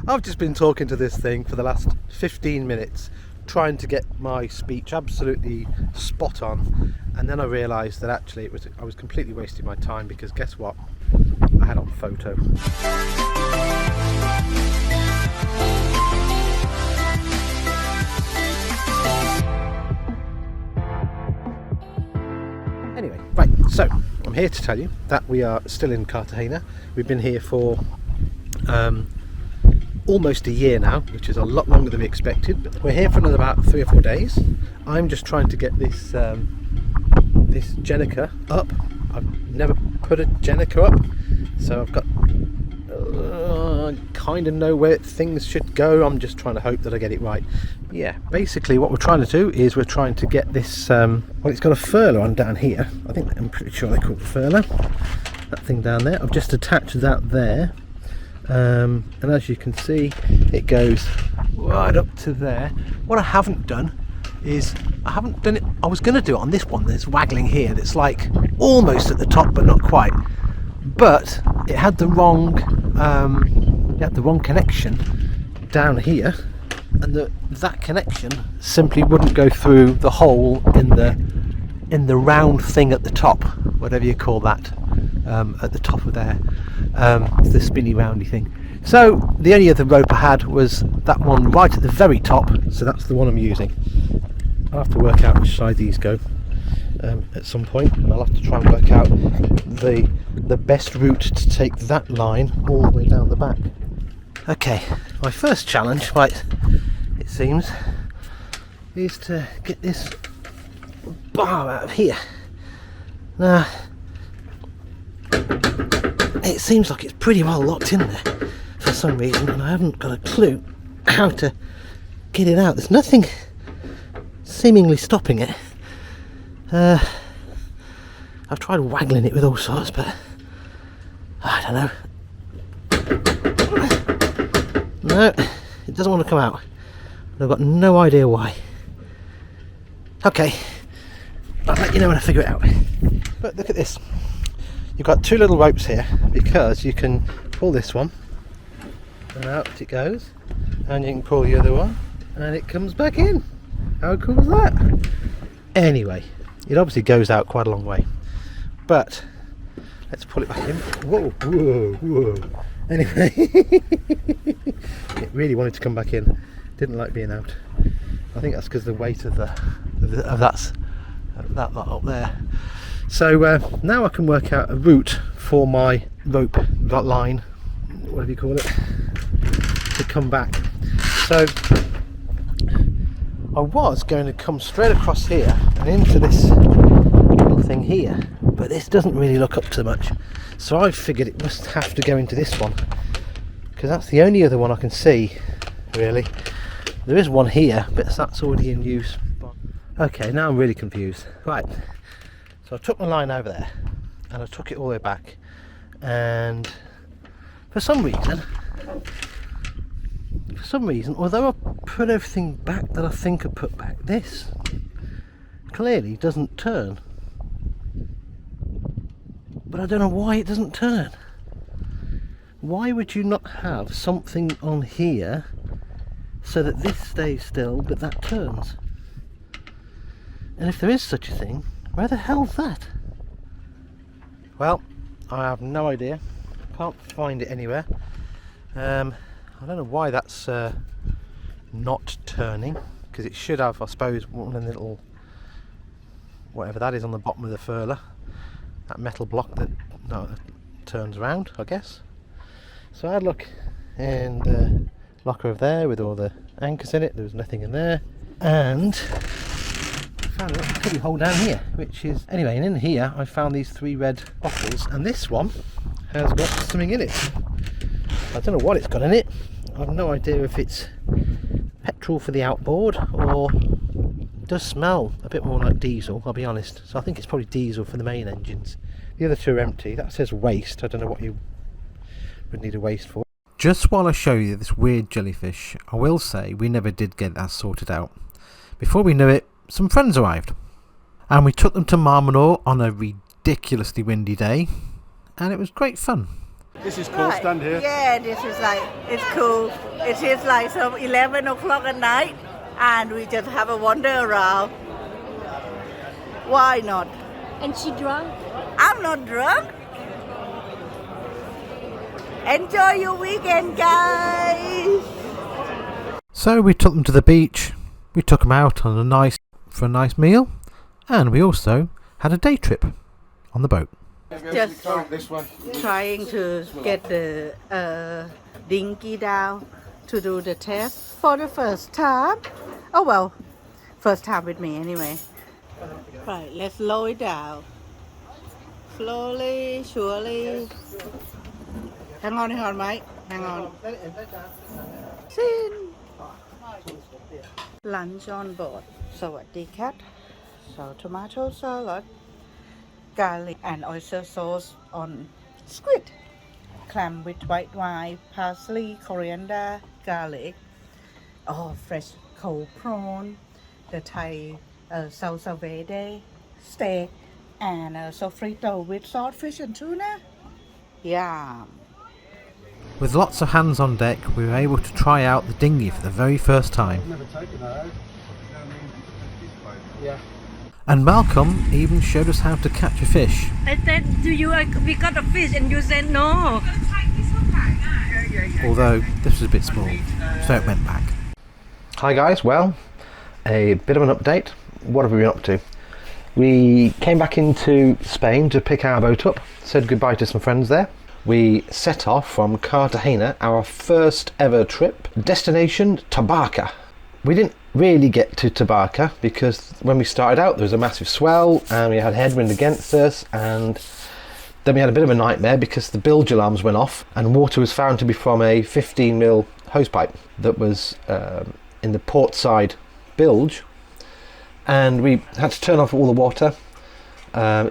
I've just been talking to this thing for the last 15 minutes, trying to get my speech absolutely spot on, and then I realised that actually I was completely wasting my time, because guess what? I had on photo. Anyway, right, so I'm here to tell you that we are still in Cartagena. We've been here for almost a year now, which is a lot longer than we expected, but we're here for another about 3 or 4 days. I'm just trying to get this this Jenica up. I've never put a Jenica up, so I've got kind of know where things should go. I'm just trying to hope that I get it right. Yeah, basically what we're trying to do is we're trying to get this well, it's got a furler on down here. I'm pretty sure they're called furler, that thing down there. I've just attached that there, and as you can see, it goes right up to there. What I haven't done is I was going to do it on this one that's waggling here, that's like almost at the top but not quite, but it had the wrong connection down here, and that connection simply wouldn't go through the hole in the round thing at the top, whatever you call that, at the top of there, the spinny roundy thing. So the only other rope I had was that one right at the very top, so that's the one I'm using. I'll have to work out which side these go at some point, and I'll have to try and work out the best route to take that line all the way down the back. Okay, my first challenge, right, it seems, is to get this bar out of here. Now, it seems like it's pretty well locked in there for some reason, and I haven't got a clue how to get it out. There's nothing seemingly stopping it. I've tried waggling it with all sorts, but I don't know. No, it doesn't want to come out. I've got no idea why. Okay, I'll let you know when I figure it out. But look at this. You've got 2 little ropes here, because you can pull this one and out it goes, and you can pull the other one and it comes back in. How cool is that? Anyway, it obviously goes out quite a long way, but let's pull it back in. Whoa, whoa, whoa. Anyway, it really wanted to come back in. Didn't like being out. I think that's because the weight of that lot up there. So now I can work out a route for my rope, that line, whatever you call it, to come back. So I was going to come straight across here and into this little thing here, but this doesn't really look up to much, so I figured it must have to go into this one, because that's the only other one I can see, really. There is one here, but that's already in use. Okay, now I'm really confused. Right, so I took my line over there and I took it all the way back, and for some reason, although I put everything back that I think I put back, this clearly doesn't turn. But I don't know why it doesn't turn. Why would you not have something on here so that this stays still but that turns? And if there is such a thing, where the hell's that? Well, I have no idea. Can't find it anywhere. I don't know why that's not turning, because it should have, I suppose, one of the little, whatever that is on the bottom of the furler, that metal block that turns around, I guess. So I had a look in the locker over there with all the anchors in it. There was nothing in there, and I found a little cubby hole down here, which is, anyway, and in here I found these 3 red bottles, and this one has got something in it. I don't know what it's got in it. I've no idea if it's petrol for the outboard, or it does smell a bit more like diesel, I'll be honest. So I think it's probably diesel for the main engines. The other 2 are empty. That says waste. I don't know what you would need a waste for. Just while I show you this weird jellyfish, I will say we never did get that sorted out. Before we knew it, some friends arrived, and we took them to Marminor on a ridiculously windy day, and it was great fun. This is cool, stand here. Yeah, this is like, it's cool. It is like some 11 o'clock at night and we just have a wander around. Why not? And she drunk? I'm not drunk. Enjoy your weekend, guys. So we took them to the beach, we took them out on for a nice meal, and we also had a day trip on the boat. Just trying to get the dinghy down to do the test for the first time. Oh well, first time with me anyway. Right, let's lower it down. Slowly, surely. Hang on, mate. Hang on. Sin. Lunch on board. Sawasdeekat. So tomato salad, garlic and oyster sauce on squid. Clam with white wine, parsley, coriander, garlic. Oh, fresh cold prawn. The Thai salsa verde steak and sofrito with saltfish and tuna. Yum. With lots of hands on deck, we were able to try out the dinghy for the very first time. And Malcolm even showed us how to catch a fish. I said to you, we got a fish, and you said no. Although this was a bit small, so it went back. Hi guys, well, a bit of an update. What have we been up to? We came back into Spain to pick our boat up, said goodbye to some friends there. We set off from Cartagena, our first ever trip. Destination, Tabarca. We didn't really get to Tabarca because when we started out there was a massive swell and we had headwind against us, and then we had a bit of a nightmare because the bilge alarms went off and water was found to be from a 15mm hosepipe that was in the port side bilge, and we had to turn off all the water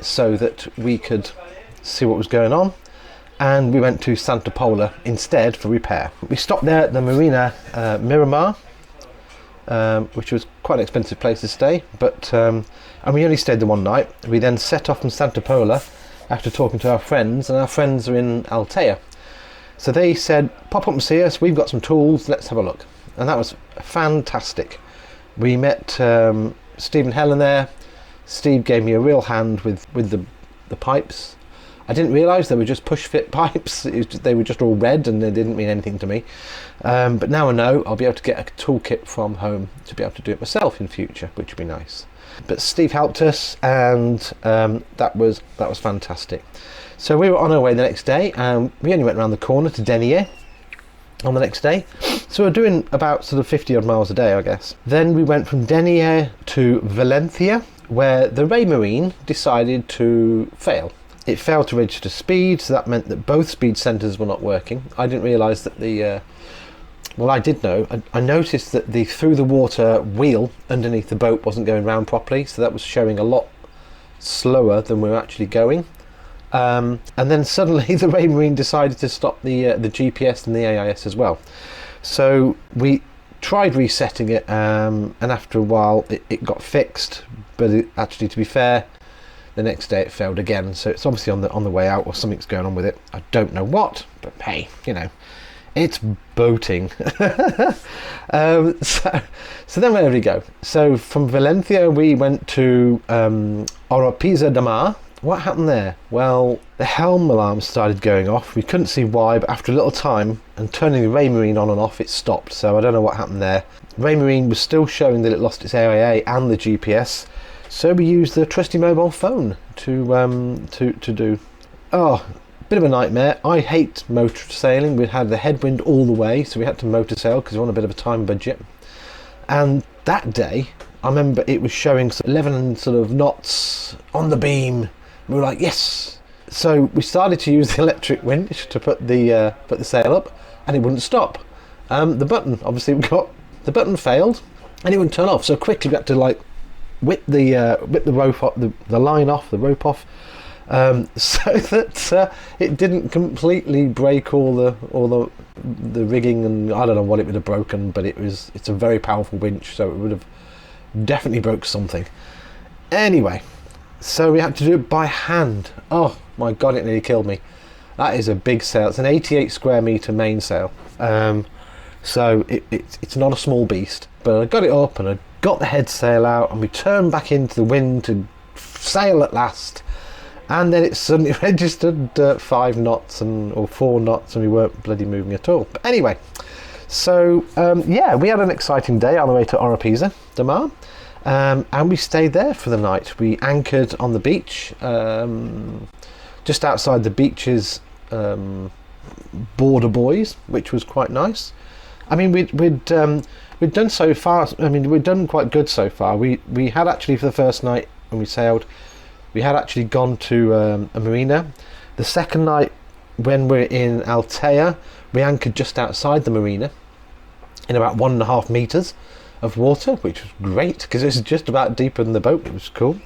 so that we could see what was going on, and we went to Santa Pola instead for repair. We stopped there at the marina Miramar, which was quite an expensive place to stay, but and we only stayed there one night. We then set off from Santa Pola after talking to our friends, and our friends are in Altea, so they said pop up and see us, we've got some tools, let's have a look. And that was fantastic. We met Steve and Helen there. Steve gave me a real hand with the pipes. I didn't realise they were just push fit pipes. They were just all red and they didn't mean anything to me. But now I know I'll be able to get a toolkit from home to be able to do it myself in future, which would be nice. But Steve helped us, and that was fantastic. So we were on our way the next day, and we only went around the corner to Denier on the next day. So we're doing about sort of 50 odd miles a day, I guess. Then we went from Denier to Valencia, where the Raymarine decided to fail. It failed to register speed, so that meant that both speed sensors were not working. I didn't realise that the well, I did know. I noticed that the through the water wheel underneath the boat wasn't going round properly, so that was showing a lot slower than we were actually going. And then suddenly the Raymarine decided to stop the GPS and the AIS as well. So we tried resetting it, and after a while it got fixed. But actually, to be fair, the next day it failed again. So it's obviously on the way out, or something's going on with it. I don't know what, but hey, you know, it's boating. So then where did we go? So from Valencia we went to Oropesa de Mar. What happened there? Well, the Helm Alarm started going off. We couldn't see why, but after a little time and turning the Raymarine on and off, it stopped. So I don't know what happened there. Raymarine was still showing that it lost its AIA and the GPS. So we used the trusty mobile phone to do. Oh, bit of a nightmare. I hate motor sailing. We had the headwind all the way, so we had to motor sail because we were on a bit of a time budget. And that day, I remember it was showing 11 sort of knots on the beam. We were like, yes. So we started to use the electric winch to put the sail up, and it wouldn't stop. The button, obviously, the button failed, and it wouldn't turn off. So quickly we had to like whip the rope off, the line off, the rope off, so that it didn't completely break all the rigging, and I don't know what it would have broken, but it's a very powerful winch, so it would have definitely broke something. Anyway, so we had to do it by hand. Oh my god, it nearly killed me. That is a big sail. It's an 88 square metre mainsail. So it's not a small beast. But I got it up and I got the head sail out and we turned back into the wind to sail at last. And then it suddenly registered 5 knots or 4 knots and we weren't bloody moving at all. But anyway, so yeah, we had an exciting day on the way to Oropesa de Mar. And we stayed there for the night. We anchored on the beach, just outside the beach's border buoys, which was quite nice. I mean, we'd done so far. I mean, we'd done quite good so far. We had actually, for the first night when we sailed, we had actually gone to a marina. The second night, when we're in Altea, we anchored just outside the marina, in about 1.5 meters of water, which was great because it was just about deeper than the boat. It was cool.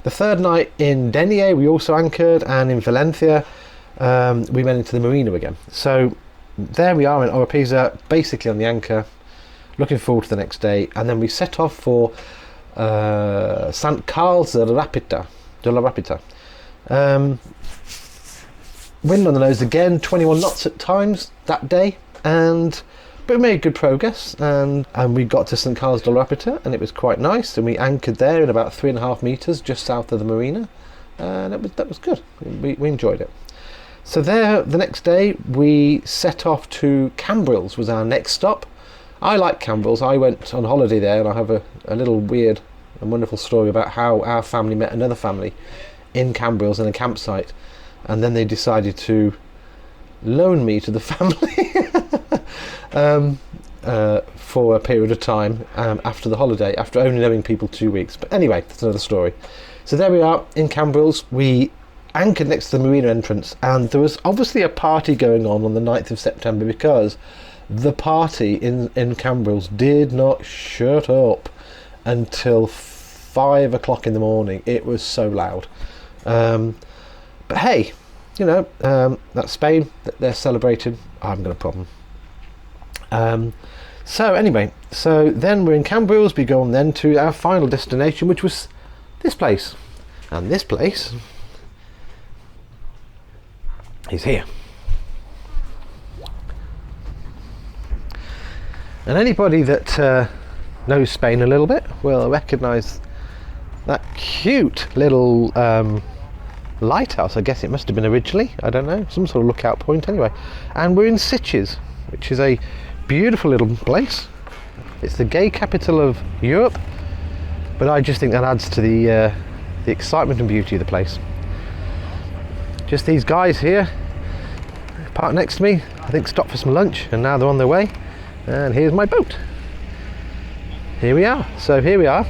The third night in Dinghy, we also anchored, and in Valencia, we went into the marina again. So there we are in Oropesa, basically on the anchor, looking forward to the next day, and then we set off for Sant Carles de la Rapita. Wind on the nose again, 21 knots at times that day, but we made good progress, and we got to St Carles de la Rapita, and it was quite nice, and we anchored there in about 3.5 meters just south of the marina, and that was good. We enjoyed it. So there, the next day, we set off to Cambrils, was our next stop. I like Cambrils. I went on holiday there, and I have a little weird and wonderful story about how our family met another family in Cambrils in a campsite, and then they decided to loan me to the family for a period of time after the holiday, after only knowing people 2 weeks. But anyway, that's another story. So there we are in Cambrils. We anchored next to the marina entrance, and there was obviously a party going on the 9th of September, because the party in Cambrils did not shut up until 5 o'clock in the morning. It was so loud. But hey, you know, that's Spain, they're celebrating. I haven't got a problem. So anyway, so then we're in Cambrils. We go on then to our final destination, which was this place, and this place is here. And anybody that knows Spain a little bit will recognise that cute little lighthouse. I guess it must have been originally, I don't know, some sort of lookout point anyway. And we're in Sitges, which is a beautiful little place. It's the gay capital of Europe, but I just think that adds to the excitement and beauty of the place. Just these guys here parked next to me, I think stopped for some lunch, and now they're on their way. And here's my boat. Here we are. So here we are.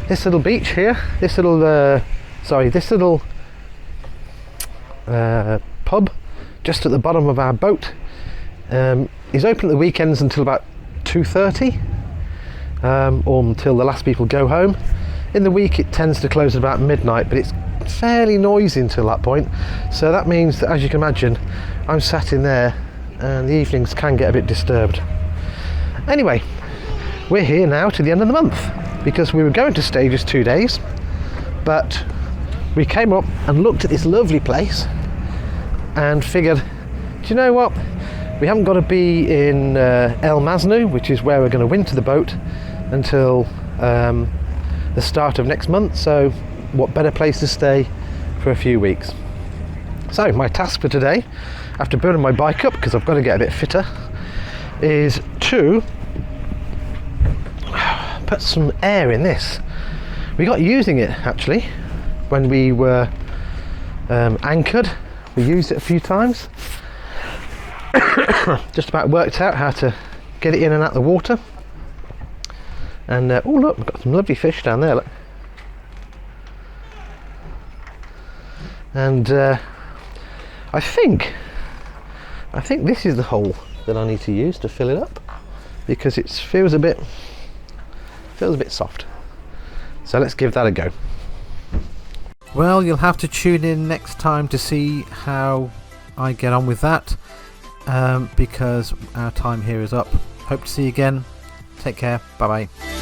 This little beach here, this little pub just at the bottom of our boat is open at the weekends until about 2:30, or until the last people go home. In the week it tends to close at about midnight, but it's fairly noisy until that point. So that means that, as you can imagine, I'm sat in there and the evenings can get a bit disturbed. Anyway, we're here now to the end of the month, because we were going to stay just 2 days, but we came up and looked at this lovely place and figured, do you know what, we haven't got to be in El Masnou, which is where we're going to winter the boat, until the start of next month, so what better place to stay for a few weeks. So my task for today, after building my bike up, because I've got to get a bit fitter, is to put some air in this. We got using it actually when we were anchored. We used it a few times. Just about worked out how to get it in and out the water. And oh look, we've got some lovely fish down there, look. And I think this is the hole that I need to use to fill it up, because it feels a bit soft. So let's give that a go. Well, you'll have to tune in next time to see how I get on with that, because our time here is up. Hope to see you again. Take care. Bye bye.